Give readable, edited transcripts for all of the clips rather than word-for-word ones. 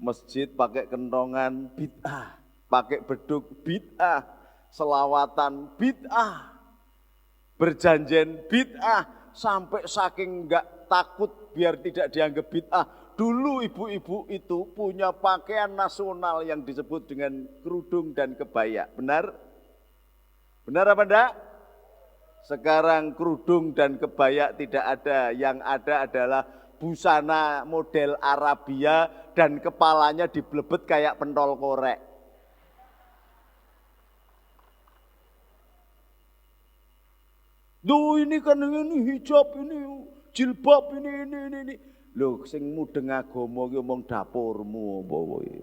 Masjid pakai kentongan bid'ah, pakai beduk bid'ah, selawatan bid'ah, berjanjian bid'ah, sampai saking enggak takut biar tidak dianggap bid'ah. Dulu ibu-ibu itu punya pakaian nasional yang disebut dengan kerudung dan kebaya. Benar? Benar apa enggak? Sekarang kerudung dan kebaya tidak ada, yang ada adalah busana model Arabia dan kepalanya diblebet kayak pentol korek. Duh, ini kan ini hijab, ini jilbab, ini. Loh, sing mudeng agama ki omong dapurmu apa kowe.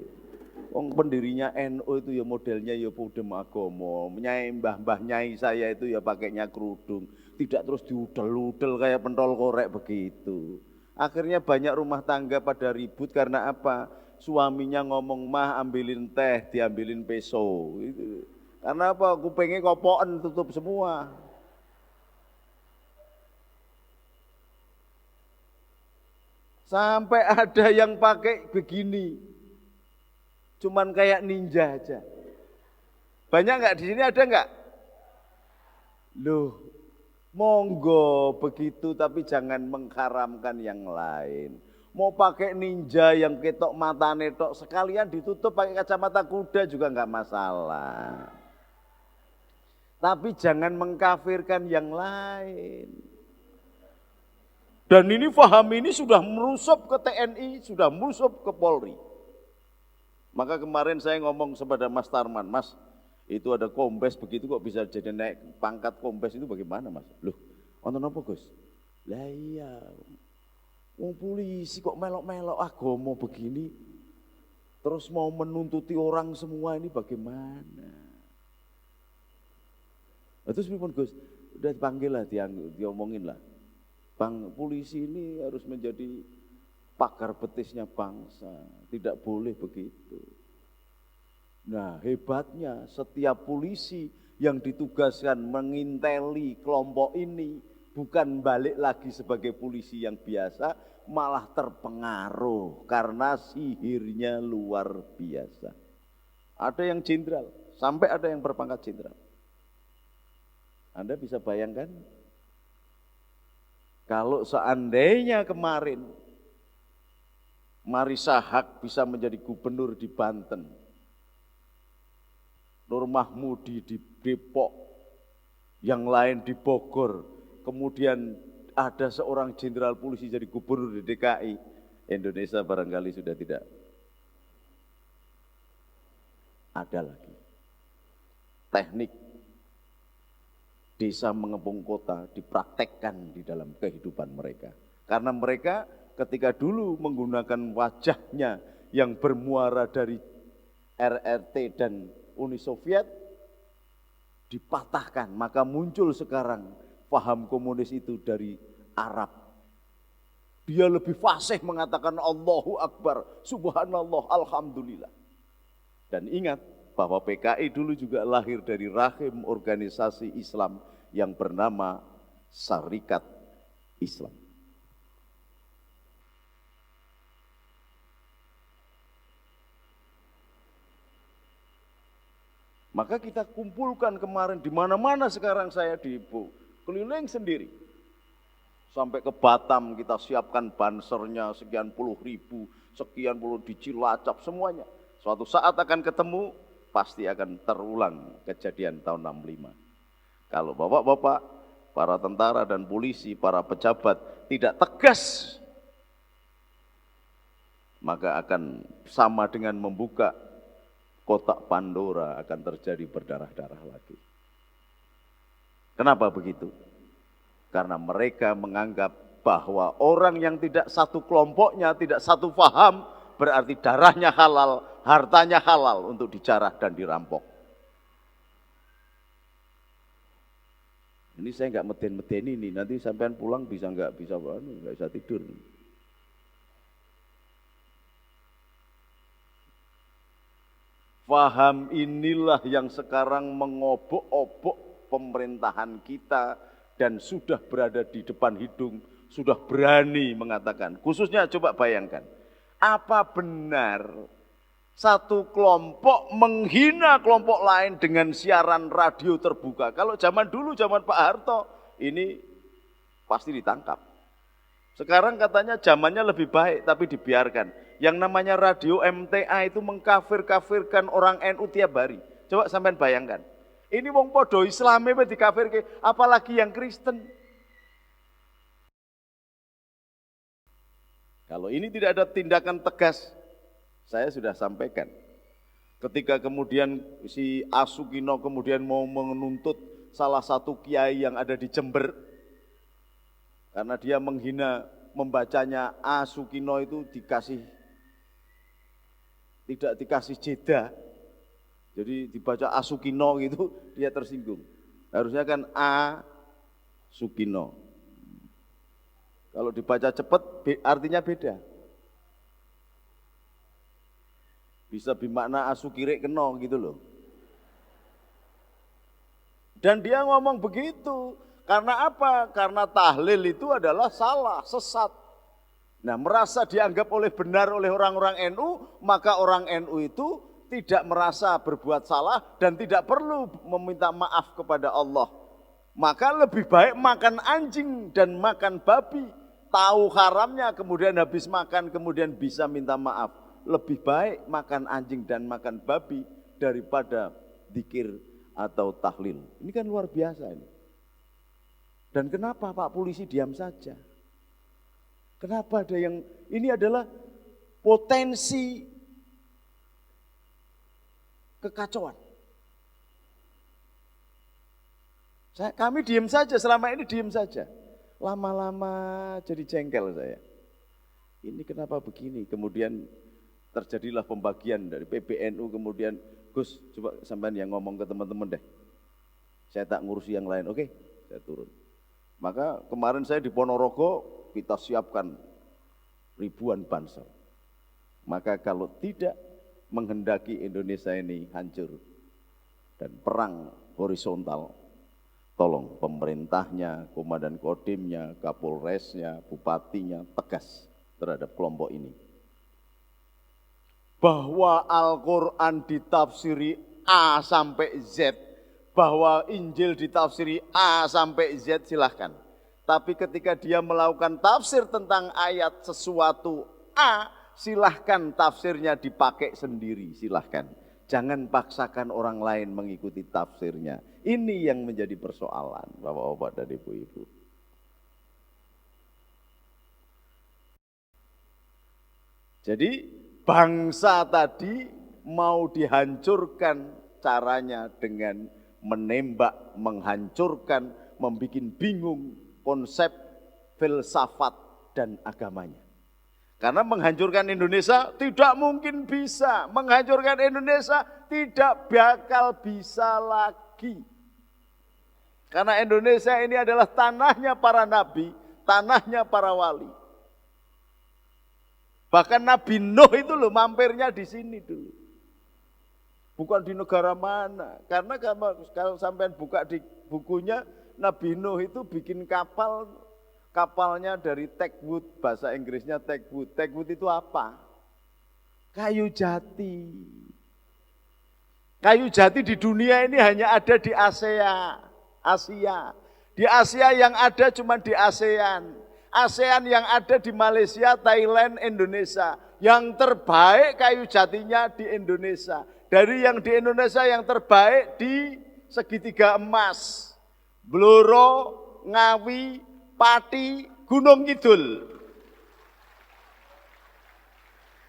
Wong pendirinya NU itu ya modelnya ya mudeng agama. Nyai mbah-mbah nyai saya itu ya pakainya kerudung, tidak terus diudel-udel kayak pentol korek begitu. Akhirnya banyak rumah tangga pada ribut karena apa? Suaminya ngomong, "Mah, ambilin teh, diambilin peso." Itu. Karena apa? Kupingnya kopokan tutup semua. Sampai ada yang pakai begini, cuman kayak ninja aja. Banyak nggak di sini, ada nggak? Loh, monggo begitu, tapi jangan mengharamkan yang lain. Mau pakai ninja yang ketok matane tok, sekalian ditutup pakai kacamata kuda juga nggak masalah. Tapi jangan mengkafirkan yang lain. Dan ini faham ini sudah merusup ke TNI, sudah merusup ke Polri. Maka kemarin saya ngomong kepada Mas Tarman, "Mas, itu ada kombes begitu kok bisa jadi naik pangkat kombes itu bagaimana, Mas?" "Loh, wonten apa, Gus?" "Lah iya, wong polisi kok melok-melok agama begini, terus mau menuntuti orang semua, ini bagaimana?" Terus pripun, Gus? Udah dipanggil lah, diomongin lah. Bang, polisi ini harus menjadi pagar betisnya bangsa, tidak boleh begitu. Nah, hebatnya setiap polisi yang ditugaskan menginteli kelompok ini bukan balik lagi sebagai polisi yang biasa, malah terpengaruh karena sihirnya luar biasa. Ada yang jenderal, sampai ada yang berpangkat jenderal. Anda bisa bayangkan? Kalau seandainya kemarin Marisa Haque bisa menjadi gubernur di Banten, Nur Mahmudi di Depok, yang lain di Bogor, kemudian ada seorang jenderal polisi jadi gubernur di DKI, Indonesia barangkali sudah tidak ada lagi. Teknik desa mengepung kota dipraktekkan di dalam kehidupan mereka. Karena mereka ketika dulu menggunakan wajahnya yang bermuara dari RRT dan Uni Soviet, dipatahkan, maka muncul sekarang paham komunis itu dari Arab. Dia lebih fasih mengatakan Allahu Akbar, Subhanallah, Alhamdulillah. Dan ingat bahwa PKI dulu juga lahir dari rahim organisasi Islam yang bernama Syarikat Islam. Maka kita kumpulkan kemarin di mana-mana, sekarang saya di keliling sendiri. Sampai ke Batam kita siapkan bansernya sekian puluh ribu, sekian puluh di Cilacap, semuanya. Suatu saat akan ketemu, pasti akan terulang kejadian tahun 65. Kalau bapak-bapak, para tentara dan polisi, para pejabat tidak tegas, maka akan sama dengan membuka kotak Pandora, akan terjadi berdarah-darah lagi. Kenapa begitu? Karena mereka menganggap bahwa orang yang tidak satu kelompoknya, tidak satu paham, berarti darahnya halal, hartanya halal untuk dijarah dan dirampok. Ini saya nggak meden-meden ini, nanti sampean pulang nggak bisa tidur. Faham inilah yang sekarang mengobok-obok pemerintahan kita dan sudah berada di depan hidung, sudah berani mengatakan. Khususnya coba bayangkan, Apa benar satu kelompok menghina kelompok lain dengan siaran radio terbuka? Kalau zaman dulu, zaman Pak Harto, ini pasti ditangkap. Sekarang katanya zamannya lebih baik, tapi dibiarkan. Yang namanya radio MTA itu mengkafir-kafirkan orang NU tiap hari. Coba sampean bayangkan. Ini wong podo Islame dikafirke, apalagi yang Kristen. Kalau ini tidak ada tindakan tegas, saya sudah sampaikan. Ketika kemudian si Asukino kemudian mau menuntut salah satu kiai yang ada di Jember, karena dia menghina membacanya Asukino itu tidak dikasih jeda. Jadi dibaca Asukino gitu, dia tersinggung. Harusnya kan Asukino. Kalau dibaca cepat artinya beda. Bisa bermakna asukire keno gitu loh. Dan dia ngomong begitu. Karena apa? Karena tahlil itu adalah salah, sesat. Nah, merasa dianggap benar oleh orang-orang NU, maka orang NU itu tidak merasa berbuat salah dan tidak perlu meminta maaf kepada Allah. Maka lebih baik makan anjing dan makan babi. Tahu haramnya, kemudian habis makan, kemudian bisa minta maaf. Lebih baik makan anjing dan makan babi daripada zikir atau tahlil. Ini kan luar biasa ini. Dan kenapa Pak Polisi diam saja? Kenapa ada yang, ini adalah potensi kekacauan. Kami diam saja, selama ini diam saja. Lama-lama jadi jengkel saya. Ini kenapa begini? Kemudian terjadilah pembagian dari PBNU, kemudian Gus, coba sampean yang ngomong ke teman-teman deh. Saya tak ngurusi yang lain, oke? Saya turun. Maka kemarin saya di Ponorogo, kita siapkan ribuan banser. Maka kalau tidak menghendaki Indonesia ini hancur dan perang horizontal, tolong pemerintahnya, komandan kodimnya, kapolresnya, bupatinya tegas terhadap kelompok ini. Bahwa Al-Quran ditafsiri A sampai Z, bahwa Injil ditafsiri A sampai Z silahkan. Tapi ketika dia melakukan tafsir tentang ayat sesuatu A, silahkan tafsirnya dipakai sendiri, silahkan. Jangan paksakan orang lain mengikuti tafsirnya. Ini yang menjadi persoalan, Bapak-bapak dan Ibu-ibu. Jadi bangsa tadi mau dihancurkan caranya dengan menembak, menghancurkan, membuat bingung konsep filsafat dan agamanya. Karena menghancurkan Indonesia tidak mungkin bisa. Menghancurkan Indonesia tidak bakal bisa lagi. Karena Indonesia ini adalah tanahnya para nabi, tanahnya para wali. Bahkan Nabi Nuh itu loh mampirnya di sini dulu. Bukan di negara mana. Karena kalau sampai buka di bukunya, Nabi Nuh itu bikin kapalnya dari teakwood, bahasa Inggrisnya teakwood. Teakwood itu apa? Kayu jati. Kayu jati di dunia ini hanya ada di Asia. Di Asia yang ada cuma di ASEAN. ASEAN yang ada di Malaysia, Thailand, Indonesia. Yang terbaik kayu jatinya di Indonesia. Dari yang di Indonesia yang terbaik di segitiga emas. Blora, Ngawi, Pati, Gunung Kidul.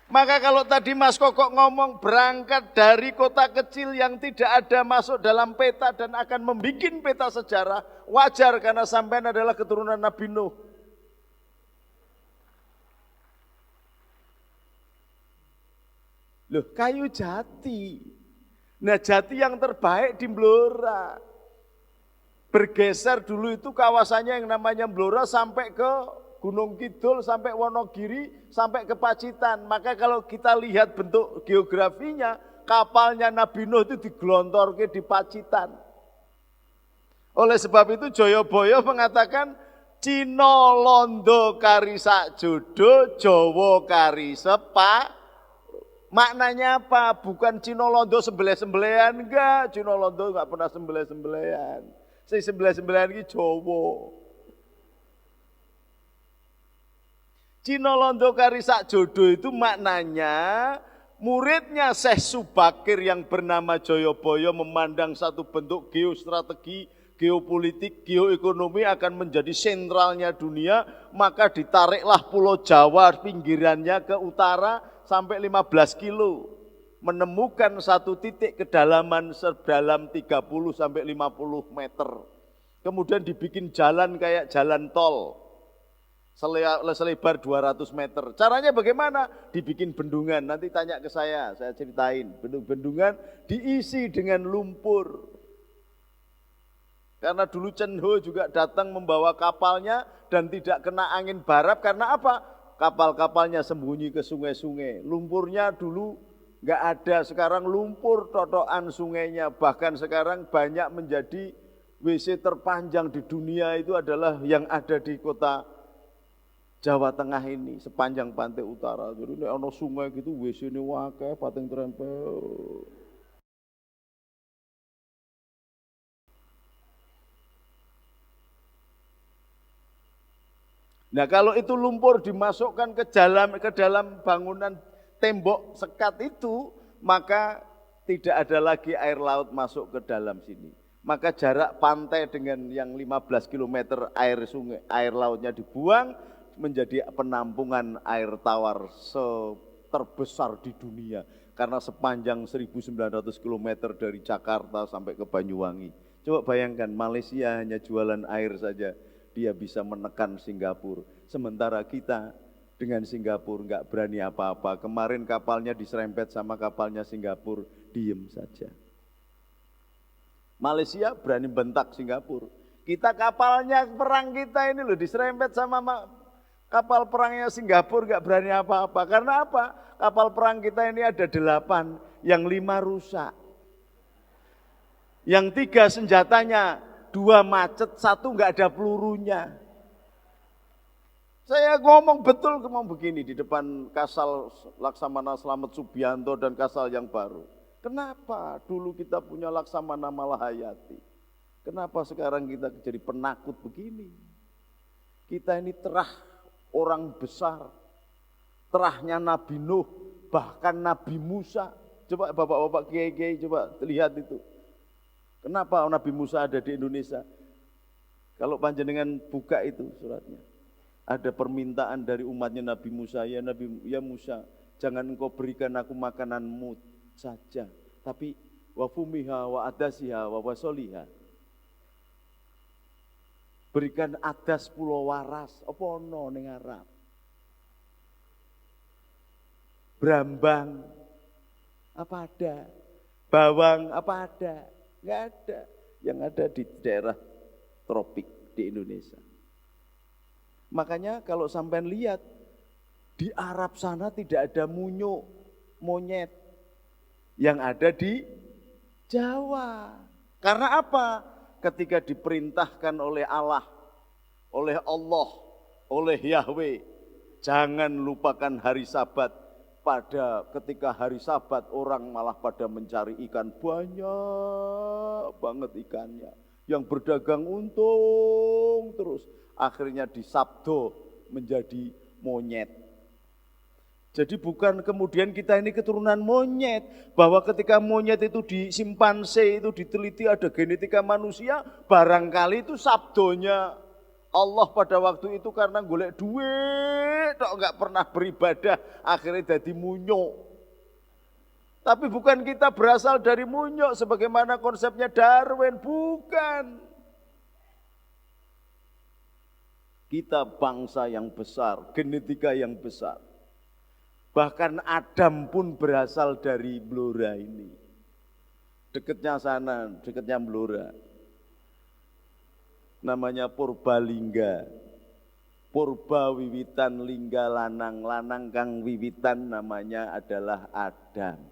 Maka kalau tadi Mas Kokok ngomong berangkat dari kota kecil yang tidak ada masuk dalam peta dan akan membuat peta sejarah, wajar karena sampean adalah keturunan Nabi Nuh. Loh, kayu jati. Nah, jati yang terbaik di Blora. Bergeser dulu itu kawasannya yang namanya Blora sampai ke Gunung Kidul, sampai Wonogiri, sampai ke Pacitan. Maka kalau kita lihat bentuk geografinya, kapalnya Nabi Nuh itu digelontorke di Pacitan. Oleh sebab itu Joyoboyo mengatakan Cina londo kari sak jodo, Jawa kari sepa. Maknanya apa? Bukan Cina londo sembelih-sembelihan, enggak. Cina londo enggak pernah sembelih-sembelihan. Si sembelih-sembelihan ini Jawa. Cina londo kari sak jodo itu maknanya muridnya Syekh Subakir yang bernama Jayabaya memandang satu bentuk geostrategi, geopolitik, geoekonomi akan menjadi sentralnya dunia, maka ditariklah Pulau Jawa pinggirannya ke utara sampai 15 kilo. Menemukan satu titik kedalaman sedalam 30 sampai 50 meter. Kemudian dibikin jalan kayak jalan tol. Selebar 200 meter. Caranya bagaimana? Dibikin bendungan. Nanti tanya ke saya ceritain. Bendungan diisi dengan lumpur. Karena dulu Chen Ho juga datang membawa kapalnya dan tidak kena angin barat. Karena apa? Kapal-kapalnya sembunyi ke sungai-sungai. Lumpurnya dulu nggak ada. Sekarang lumpur totokan sungainya. Bahkan sekarang banyak menjadi WC terpanjang di dunia itu adalah yang ada di kota Jawa Tengah ini, sepanjang pantai utara. Jadi ini ada sungai gitu, WC ini wakil, pating terempel. Nah kalau itu lumpur dimasukkan ke dalam bangunan tembok sekat itu, maka tidak ada lagi air laut masuk ke dalam sini. Maka jarak pantai dengan yang 15 km air lautnya dibuang, menjadi penampungan air tawar terbesar di dunia. Karena sepanjang 1.900 km dari Jakarta sampai ke Banyuwangi. Coba bayangkan, Malaysia hanya jualan air saja, dia bisa menekan Singapura. Sementara kita dengan Singapura nggak berani apa-apa. Kemarin kapalnya diserempet sama kapalnya Singapura, diem saja. Malaysia berani bentak Singapura. Kita kapalnya perang kita ini loh diserempet sama kapal perangnya Singapura nggak berani apa-apa. Karena apa? Kapal perang kita ini ada 8, yang 5 rusak. Yang 3 senjatanya, 2 macet, 1 nggak ada pelurunya. Saya ngomong betul begini di depan Kasal Laksamana Slamet Subianto dan Kasal yang baru. Kenapa dulu kita punya Laksamana Malahayati? Kenapa sekarang kita jadi penakut begini? Kita ini terah orang besar, terahnya Nabi Nuh, bahkan Nabi Musa. Coba bapak-bapak kiai-kiai coba lihat itu. Kenapa Nabi Musa ada di Indonesia? Kalau panjenengan buka itu suratnya, ada permintaan dari umatnya Nabi Musa, ya Musa, jangan engkau berikan aku makananmu saja, tapi wa fumiha wa adasiha wa wasoliha. Berikan adas pulau waras, apa ono ning Arab. Brambang, apa ada? Bawang, apa ada? Enggak ada. Yang ada di daerah tropik di Indonesia. Makanya kalau sampean lihat, di Arab sana tidak ada monyet. Yang ada di Jawa. Karena apa? Ketika diperintahkan oleh Allah, oleh Yahweh, jangan lupakan hari Sabat. Ketika hari Sabat orang malah pada mencari ikan, banyak banget ikannya. Yang berdagang untung terus, akhirnya disabdo menjadi monyet. Jadi bukan kemudian kita ini keturunan monyet, bahwa ketika monyet itu di simpanse itu diteliti ada genetika manusia, barangkali itu sabdonya Allah pada waktu itu karena golek duit, enggak pernah beribadah, akhirnya jadi munyuk. Tapi bukan kita berasal dari munyuk sebagaimana konsepnya Darwin, bukan. Kita bangsa yang besar, genetika yang besar. Bahkan Adam pun berasal dari Blora ini. Dekatnya sana, dekatnya Blora. Namanya Purbalingga. Purba wiwitan lingga lanang, lanang kang wiwitan namanya adalah Adam.